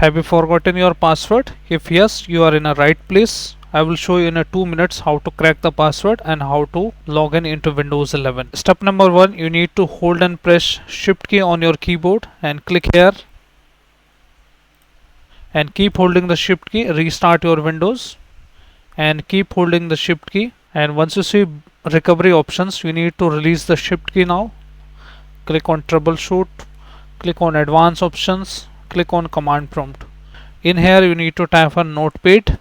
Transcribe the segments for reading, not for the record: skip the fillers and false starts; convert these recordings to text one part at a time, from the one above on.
Have you forgotten your password? If yes, you are in a right place. I will show you in a 2 minutes how to crack the password and how to log in into Windows 11. Step number 1, you need to hold and press shift key on your keyboard and click here and keep holding the shift key. Restart your Windows and keep holding the shift key, and once you see recovery options, you need to release the shift key now. Click on troubleshoot, click on advanced options, click on command prompt. In here you need to type on notepad,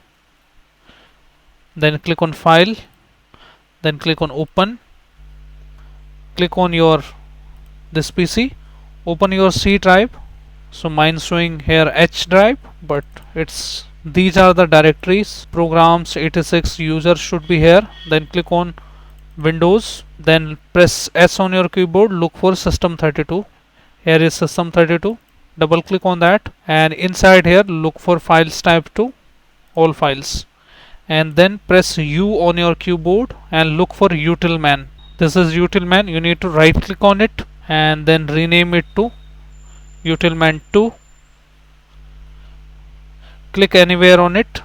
then click on file, then click on open, click on your this PC, open your C drive. So mine's showing here H drive, but it's these are the directories. Programs 86 user should be here. Then click on Windows, then press S on your keyboard, look for system32. Here is system32, double click on that, and inside here look for files type to all files, and then press U on your keyboard and look for utilman. This is utilman. You need to right click on it and then rename it to utilman 2. Click anywhere on it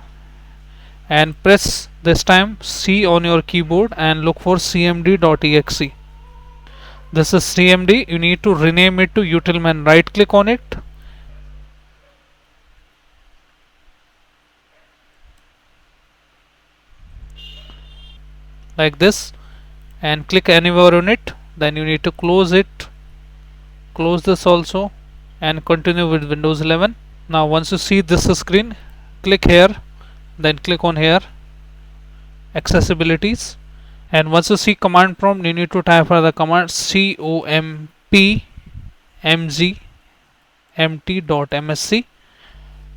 and press this time C on your keyboard and look for cmd.exe. This is cmd. You need to rename it to utilman. Right click on it like this and click anywhere on it. Then you need to close it, close this also, and continue with Windows 11. Now once you see this screen, click here, then click on here accessibilities, and once you see command prompt, you need to type for the command compmg.msc.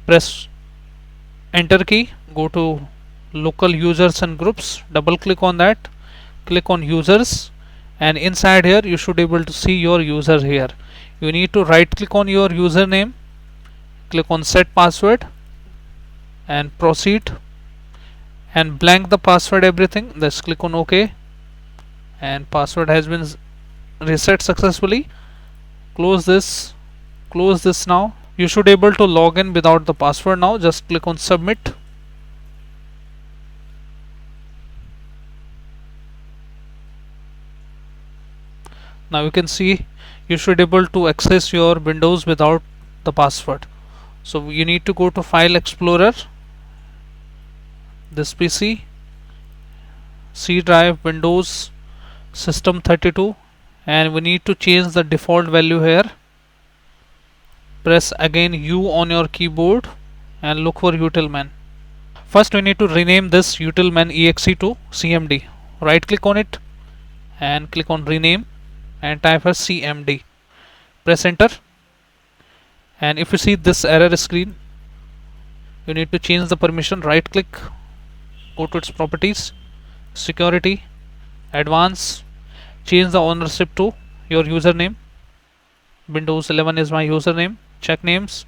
Press enter key, go to local users and groups, double click on that, click on users, and inside here you should be able to see your user here. You need to right click on your username, click on set password and proceed, and blank the password everything. Just click on OK, and password has been reset successfully. Close this now. You should be able to log in without the password now. Just click on submit. Now you can see you should be able to access your Windows without the password. So you need to go to File Explorer, this PC, C drive, Windows, System32, and we need to change the default value here. Press again U on your keyboard and look for utilman. First we need to rename this utilman exe to cmd. Right click on it and click on rename and type as cmd. Press enter, and if you see this error screen, you need to change the permission. Right click, go to its properties, security, advanced, change the ownership to your username. Windows 11 is my username. Check names,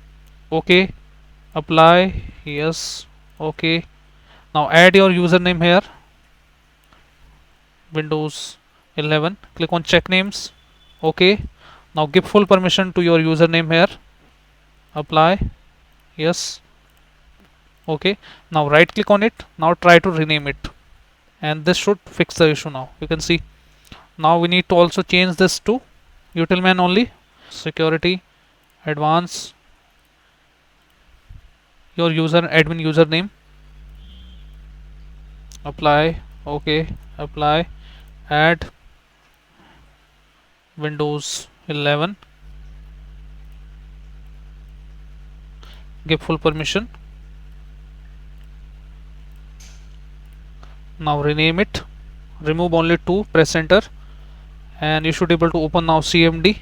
OK, apply, yes, OK. Now add your username here, Windows 11. Click on check names, OK. Now give full permission to your username here, apply, yes, OK. Now right click on it. Now try to rename it, and this should fix the issue. Now you can see. Now we need to also change this to utilman only. Security, advanced, your admin username, apply, OK, apply, add Windows 11, give full permission. Now rename it, remove only 2, press enter, and you should be able to open now cmd.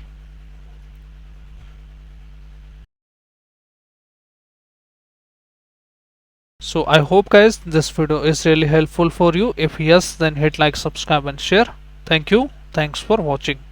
So I hope guys this video is really helpful for you. If yes, then hit like, subscribe and share. Thank you. Thanks for watching.